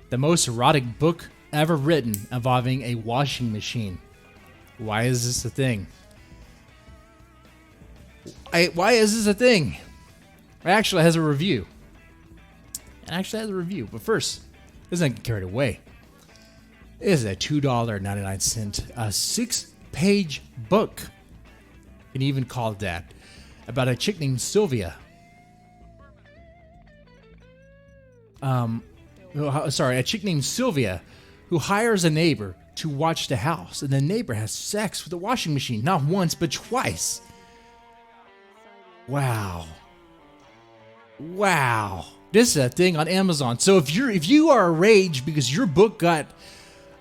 The most erotic book ever written involving a washing machine. Why is this a thing? Why is this a thing? It actually has a review. But first, let's not get carried away. It is a $2.99, a 6-page book. You can even call it that. About a chick named Sylvia. A chick named Sylvia who hires a neighbor to watch the house, and the neighbor has sex with the washing machine, not once but twice. Wow. This is a thing on Amazon. So if you are a rage because your book got,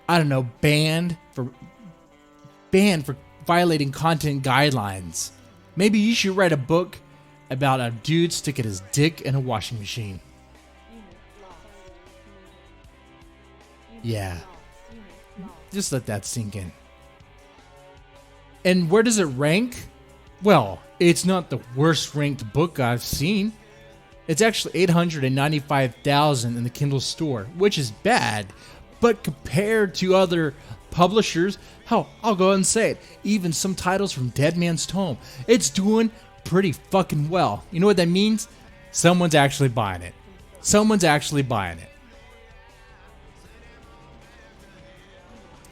I don't know, banned for violating content guidelines, maybe you should write a book about a dude sticking his dick in a washing machine. Yeah. Just let that sink in. And where does it rank? Well, it's not the worst ranked book I've seen. It's actually 895,000 in the Kindle store, which is bad. But compared to other publishers, hell, I'll go ahead and say it, even some titles from Deadman's Tome, it's doing pretty fucking well. You know what that means? Someone's actually buying it.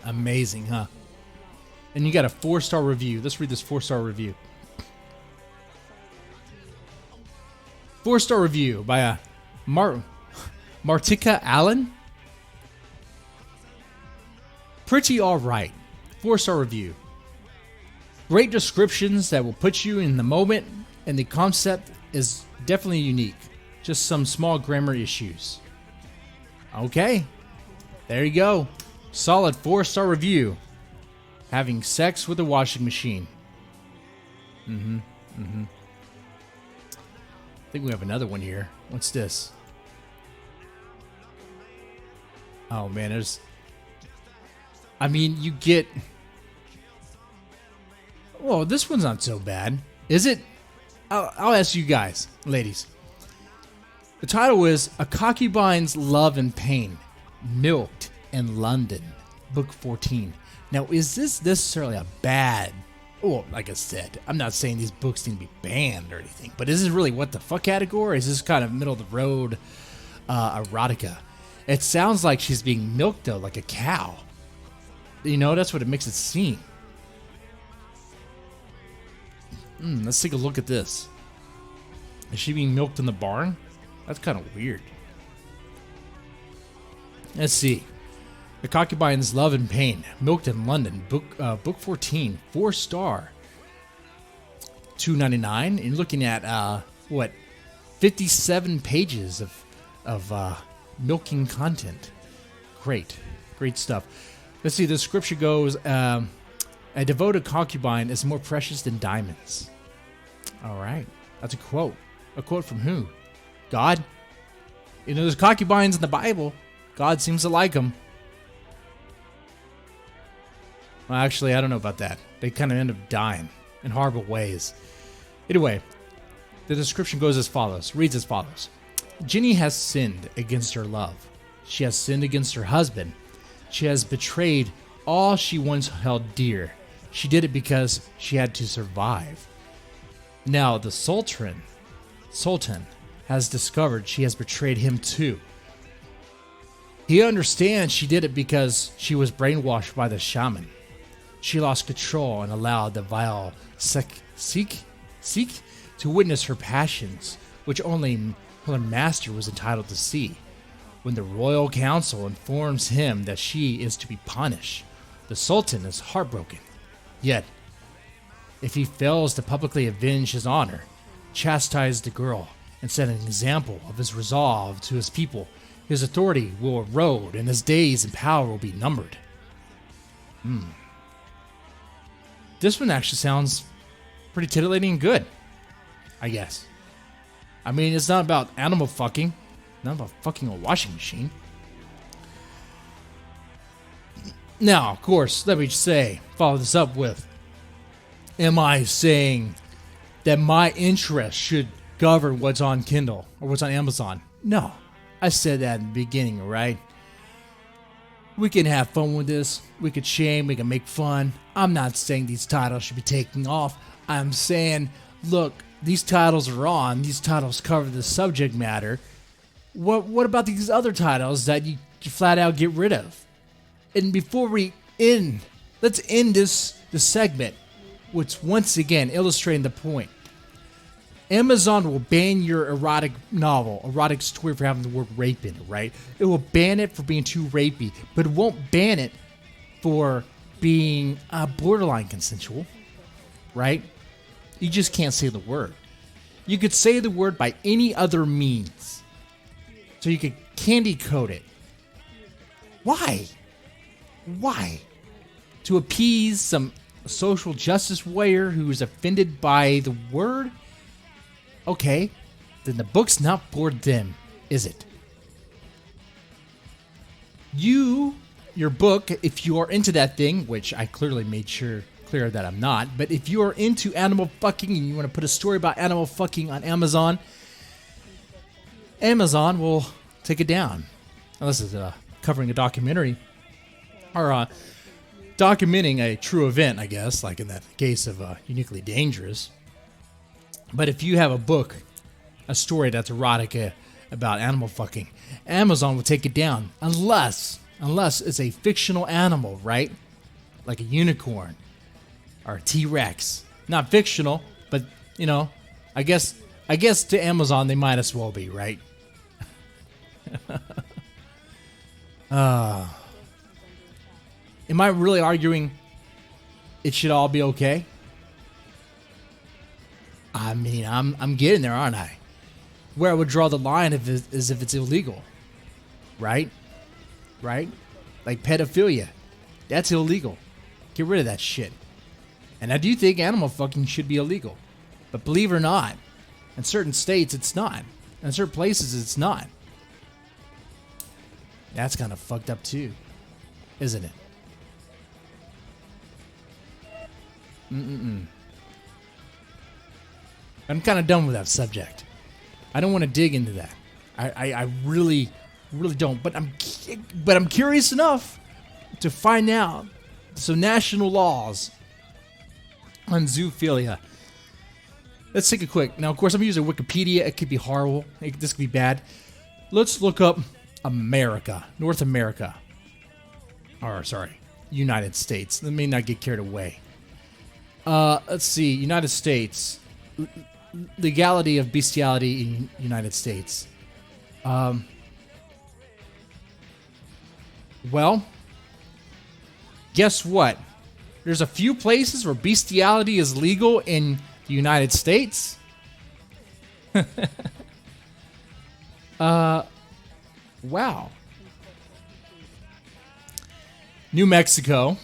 Amazing, huh? And you got a 4-star review. Let's read this 4-star review. 4-star review by a Martika Allen. Pretty alright. 4-star review. Great descriptions that will put you in the moment, and the concept is definitely unique. Just some small grammar issues. Okay. There you go. Solid 4-star review. Having sex with a washing machine. I think we have another one here. What's this? Oh man, you get... Well, this one's not so bad. Is it? I'll ask you guys, ladies. The title is A Concubine's Love and Pain, Milked in London, Book 14. Now, is this necessarily a bad... Well, like I said, I'm not saying these books need to be banned or anything, but is this really what the fuck category? Or is this kind of middle of the road erotica? It sounds like she's being milked, though, like a cow. You know, that's what it makes it seem. Let's take a look at this. Is she being milked in the barn? That's kind of weird. Let's see. The Concubine's Love and Pain, Milked in London, book 14, 4-star, $2.99. And you're looking at 57 pages of milking content. Great stuff. Let's see. The scripture goes, "A devoted concubine is more precious than diamonds." All right, that's a quote. A quote from who? God. You know, there's concubines in the Bible. God seems to like them. Well, actually, I don't know about that. They kind of end up dying in horrible ways. Anyway, the description goes as follows, reads as follows. Jenny has sinned against her love. She has sinned against her husband. She has betrayed all she once held dear. She did it because she had to survive. Now the Sultan has discovered she has betrayed him too. He understands she did it because she was brainwashed by the shaman. She lost control and allowed the vile Seek to witness her passions, which only her master was entitled to see. When the royal council informs him that she is to be punished, the Sultan is heartbroken. Yet, if he fails to publicly avenge his honor, chastise the girl, and set an example of his resolve to his people, his authority will erode and his days in power will be numbered. This one actually sounds pretty titillating and good, I guess. I mean, it's not about animal fucking, not about fucking a washing machine. Now, of course, let me just say, follow this up with, am I saying that my interest should govern what's on Kindle or what's on Amazon? No. I said that in the beginning, right? We can have fun with this. We could shame, we can make fun. I'm not saying these titles should be taken off. I'm saying, look, these titles are on. These titles cover the subject matter. What about these other titles that you flat out get rid of? And before we end, let's end this segment, which once again illustrating the point. Amazon will ban your erotic novel, erotic story for having the word rape in it, right? It will ban it for being too rapey, but it won't ban it for being borderline consensual, right? You just can't say the word. You could say the word by any other means. So you could candy coat it. Why? Why? To appease some social justice warrior who is offended by the word? Okay, then the book's not for them, is it? Your book, if you are into that thing, which I clearly made clear that I'm not, but if you are into animal fucking and you want to put a story about animal fucking on Amazon, Amazon will take it down. Unless it's covering a documentary or documenting a true event, I guess, like in that case of Uniquely Dangerous. But if you have a book, a story that's erotic about animal fucking, Amazon will take it down unless it's a fictional animal, right? Like a unicorn or a T-Rex. Not fictional, but you know, I guess to Amazon they might as well be, right? Am I really arguing it should all be okay? I mean, I'm getting there, aren't I? Where I would draw the line is if it's illegal, right? Right? Like pedophilia, that's illegal. Get rid of that shit. And I do think animal fucking should be illegal, but believe it or not, in certain states it's not. In certain places it's not. That's kind of fucked up too, isn't it? I'm kind of done with that subject. I don't want to dig into that. I really don't. But I'm curious enough to find out some national laws on zoophilia. Let's take a quick. Now, of course, I'm using Wikipedia. It could be horrible. This could be bad. Let's look up America, North America. Or sorry, United States. Let me not get carried away. Let's see. United States. Legality of bestiality in United States. Well, guess what? There's a few places where bestiality is legal in the United States. Wow. New Mexico,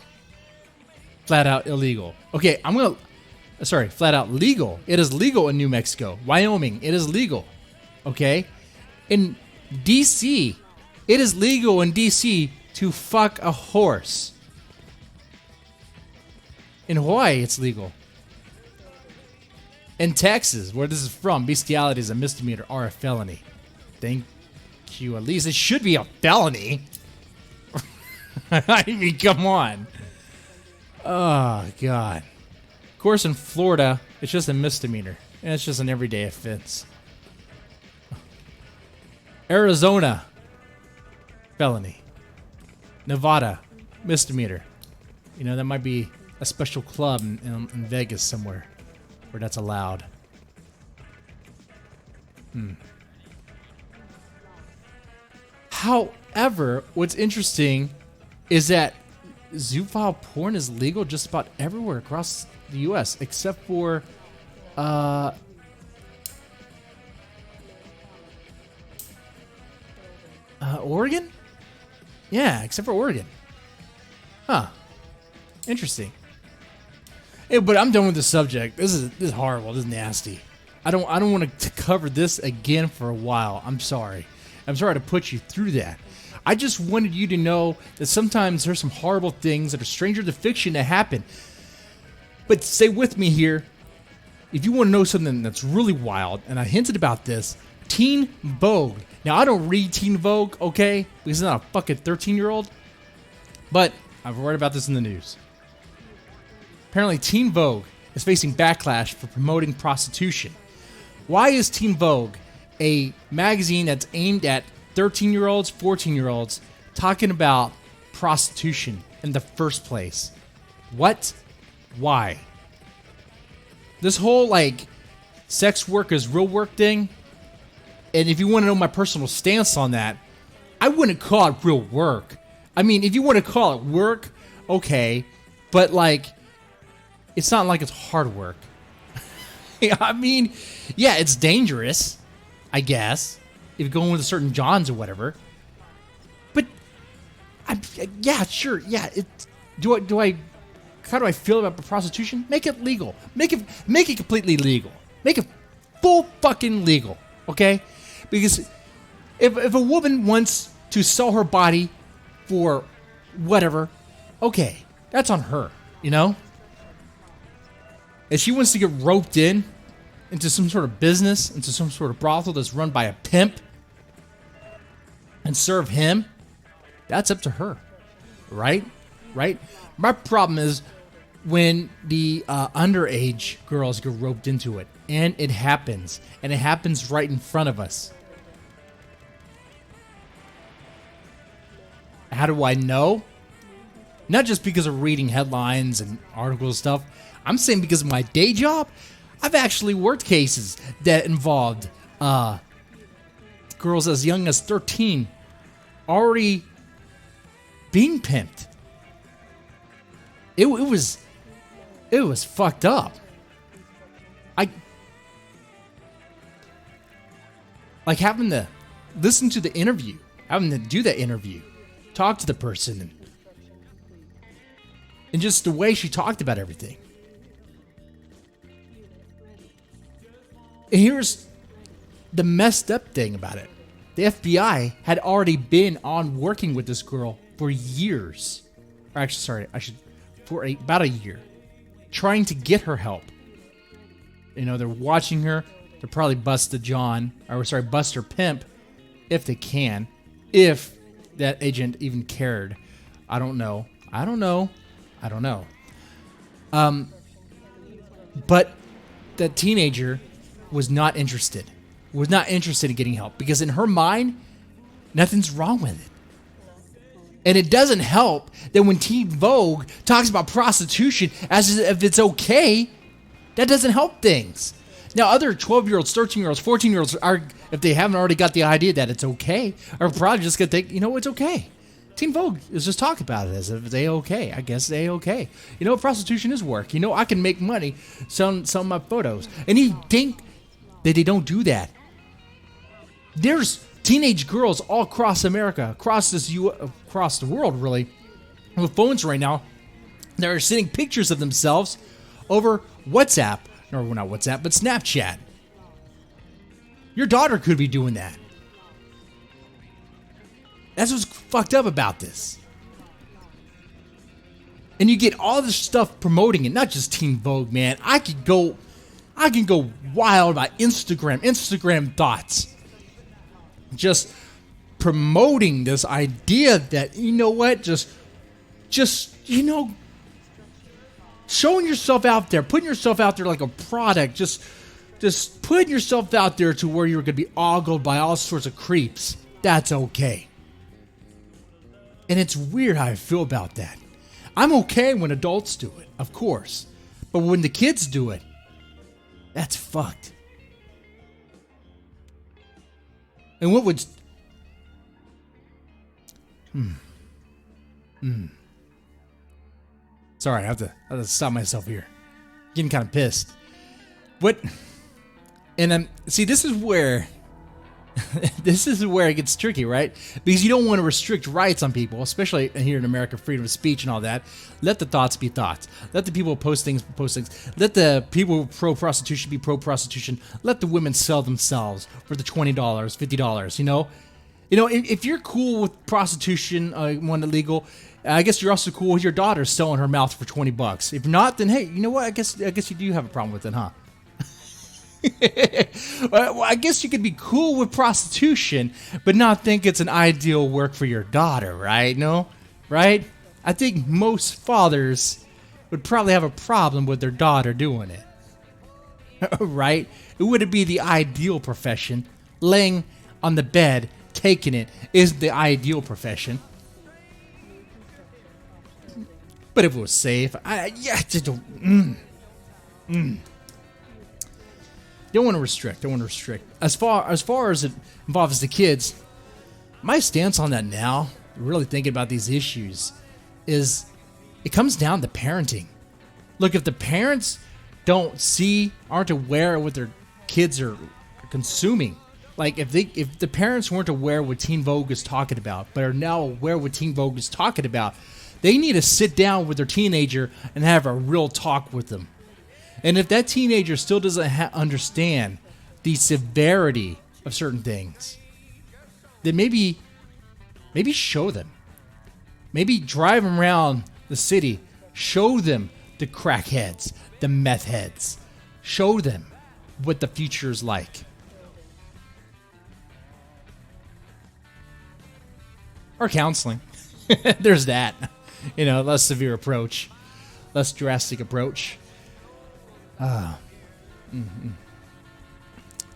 flat out illegal. Okay, flat out legal. It is legal in New Mexico. Wyoming, it is legal. Okay? In D.C., it is legal in D.C. to fuck a horse. In Hawaii, it's legal. In Texas, where this is from, bestiality is a misdemeanor or a felony. Thank you. At least it should be a felony. I mean, come on. Oh, God. Of course, in Florida, it's just a misdemeanor. And it's just an everyday offense. Arizona, felony. Nevada, misdemeanor. You know, that might be a special club in Vegas somewhere where that's allowed. However, what's interesting is that zoophile porn is legal just about everywhere across the U.S. except for Oregon? Yeah, except for Oregon. Huh. Interesting. Hey, but I'm done with the subject. This is horrible. This is nasty. I don't want to cover this again for a while. I'm sorry. I'm sorry to put you through that. I just wanted you to know that sometimes there's some horrible things that are stranger to fiction that happen. But stay with me here. If you want to know something that's really wild, and I hinted about this, Teen Vogue. Now, I don't read Teen Vogue, okay? Because I'm not a fucking 13-year-old. But I've read about this in the news. Apparently, Teen Vogue is facing backlash for promoting prostitution. Why is Teen Vogue, a magazine that's aimed at 13-year-olds, 14-year-olds, talking about prostitution in the first place? What? Why? This whole, like, sex work is real work thing, and if you want to know my personal stance on that, I wouldn't call it real work. I mean, if you want to call it work, okay, but, like, it's not like it's hard work. I mean, yeah, it's dangerous, I guess, if you're going with a certain Johns or whatever. But, yeah, sure, yeah. How do I feel about prostitution? Make it legal. Make it completely legal. Make it full fucking legal, okay? Because if a woman wants to sell her body for whatever, okay, that's on her, you know? If she wants to get roped into some sort of business, into some sort of brothel that's run by a pimp and serve him, that's up to her, right? Right? My problem is when the underage girls get roped into it, and it happens right in front of us. How do I know? Not just because of reading headlines and articles and stuff. I'm saying because of my day job, I've actually worked cases that involved girls as young as 13 already being pimped. It was fucked up. Like having to listen to the interview, having to do that interview, talk to the person, and just the way she talked about everything. And here's the messed up thing about it. The FBI had already been on working with this girl for years. Or actually, sorry, about a year. Trying to get her help. You know, they're watching her. They'll probably bust her pimp if they can. If that agent even cared. I don't know. But that teenager was not interested. In getting help. Because in her mind, nothing's wrong with it. And it doesn't help that when Teen Vogue talks about prostitution as if it's okay, that doesn't help things. Now, other 12-year-olds, 13-year-olds, 14-year-olds, if they haven't already got the idea that it's okay, are probably just going to think, it's okay. Teen Vogue is just talking about it as if it's A-okay. I guess it's A-okay. Prostitution is work. I can make money selling my photos. And you think that they don't do that. There's teenage girls all across America, across the world, really, with phones right now, that are sending pictures of themselves over WhatsApp. Or not WhatsApp, but Snapchat. Your daughter could be doing that. That's what's fucked up about this. And you get all this stuff promoting it, not just Teen Vogue, man. I can go wild about Instagram thoughts. Just promoting this idea that, just just, showing yourself out there, putting yourself out there like a product, just putting yourself out there to where you're going to be ogled by all sorts of creeps. That's okay. And it's weird how I feel about that. I'm okay when adults do it, of course. But when the kids do it, that's fucked. And what would... Sorry, I have to stop myself here. Getting kind of pissed. What? And see, this is where it gets tricky, right? Because you don't want to restrict rights on people, especially here in America, freedom of speech and all that. Let the thoughts be thoughts. Let the people post things. Let the people pro-prostitution be pro-prostitution. Let the women sell themselves for the $20, $50, if you're cool with prostitution, one illegal, I guess you're also cool with your daughter selling her mouth for $20. If not, then hey, you know what? I guess you do have a problem with it, huh? Well, I guess you could be cool with prostitution, but not think it's an ideal work for your daughter, right? No? Right? I think most fathers would probably have a problem with their daughter doing it. Right? It wouldn't be the ideal profession. Laying on the bed, taking it, is the ideal profession. But if it was safe, just don't... Don't want to restrict. As far as it involves the kids, my stance on that now, really thinking about these issues, is it comes down to parenting. Look, if the parents aren't aware of what their kids are consuming, like if the parents weren't aware what Teen Vogue is talking about, but are now aware what Teen Vogue is talking about, they need to sit down with their teenager and have a real talk with them. And if that teenager still doesn't understand the severity of certain things, then maybe show them. Maybe drive them around the city. Show them the crackheads, the meth heads. Show them what the future is like. Or counseling. There's that. Less severe approach. Less drastic approach.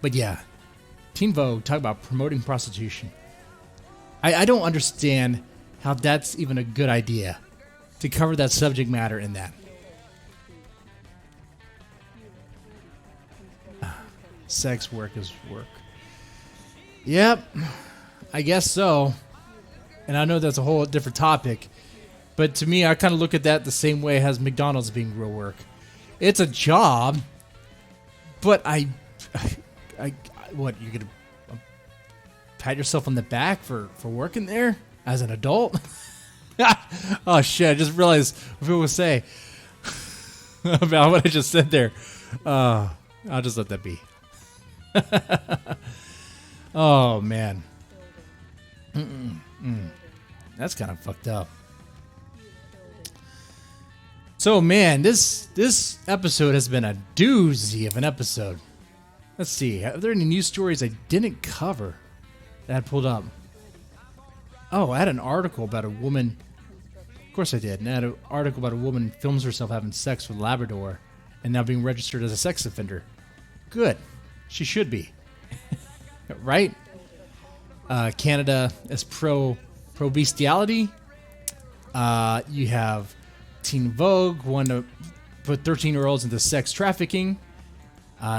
But yeah, Teen Vogue, talk about promoting prostitution. I don't understand how that's even a good idea to cover that subject matter in that. Sex work is work. Yep, I guess so. And I know that's a whole different topic, but to me, I kind of look at that the same way as McDonald's being real work. It's a job, but what, you're going to pat yourself on the back for working there as an adult? Oh, shit, I just realized what people would say about what I just said there. I'll just let that be. Oh, man. That's kind of fucked up. So, man, this episode has been a doozy of an episode. Let's see. Are there any news stories I didn't cover that I pulled up? Oh, I had an article about a woman. Of course I did. And I had an article about a woman who films herself having sex with a Labrador and now being registered as a sex offender. Good. She should be. Right? Canada is pro-bestiality. You have Teen Vogue, want to put 13-year-olds into sex trafficking.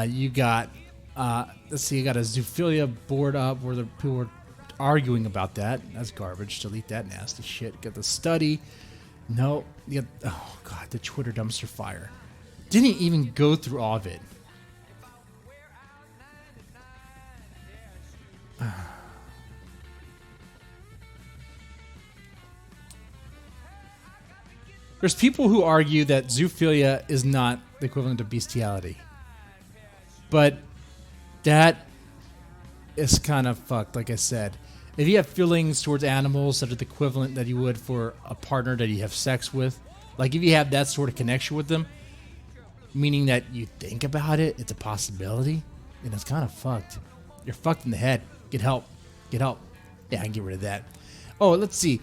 You got, let's see, you got a zoophilia board up where the people are arguing about that. That's garbage. Delete that nasty shit. Got the study. No. You got, oh, God, the Twitter dumpster fire. Didn't even go through all of it. There's people who argue that zoophilia is not the equivalent of bestiality. But that is kind of fucked, like I said. If you have feelings towards animals that are the equivalent that you would for a partner that you have sex with, like if you have that sort of connection with them, meaning that you think about it, it's a possibility, then it's kind of fucked. You're fucked in the head. Get help. Get help. Yeah, I can get rid of that. Oh, let's see.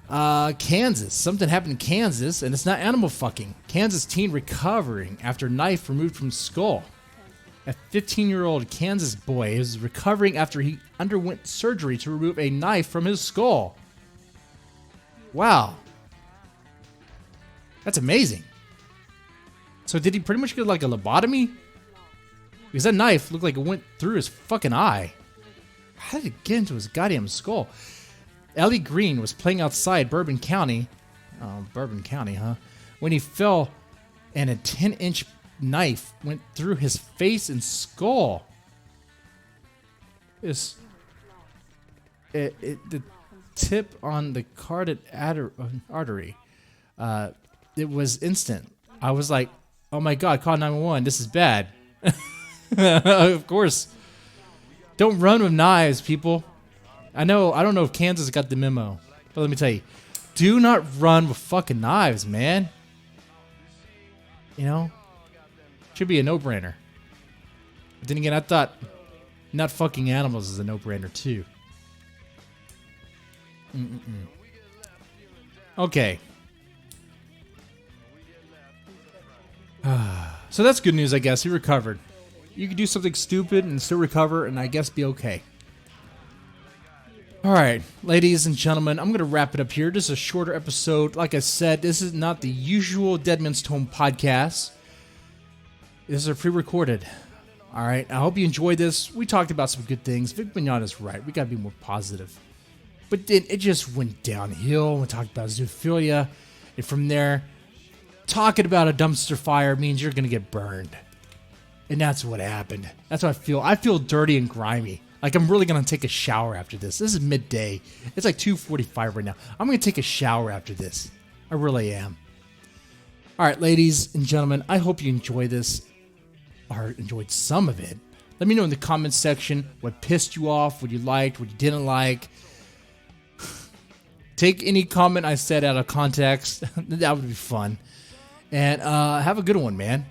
Kansas. Something happened in Kansas, and it's not animal fucking. Kansas teen recovering after knife removed from skull. A 15-year-old Kansas boy is recovering after he underwent surgery to remove a knife from his skull. Wow. That's amazing. So did he pretty much get like a lobotomy? Because that knife looked like it went through his fucking eye. How did it get into his goddamn skull? Ellie Green was playing outside Bourbon County. Oh, Bourbon County, huh? When he fell and a 10-inch knife went through his face and skull. The tip on the carotid artery. It was instant. I was like, oh my God, call 911. This is bad. Of course. Don't run with knives, people. I don't know if Kansas got the memo, but let me tell you, do not run with fucking knives, man. You know, should be a no-brainer. But then again, I thought not fucking animals is a no-brainer too. Okay. So that's good news, I guess. He recovered. You could do something stupid and still recover and I guess be okay. Alright, ladies and gentlemen, I'm going to wrap it up here. This is a shorter episode. Like I said, this is not the usual Deadman's Tome podcast. This is a pre-recorded. Alright, I hope you enjoyed this. We talked about some good things. Vic Migogna is right. We got to be more positive. But then it just went downhill. We talked about zoophilia. And from there, talking about a dumpster fire means you're going to get burned. And that's what happened. That's what I feel. I feel dirty and grimy. Like I'm really going to take a shower after this. This is midday. It's like 2:45 right now. I'm going to take a shower after this. I really am. All right, ladies and gentlemen, I hope you enjoy this or enjoyed some of it. Let me know in the comments section what pissed you off, what you liked, what you didn't like. Take any comment I said out of context. That would be fun. And have a good one, man.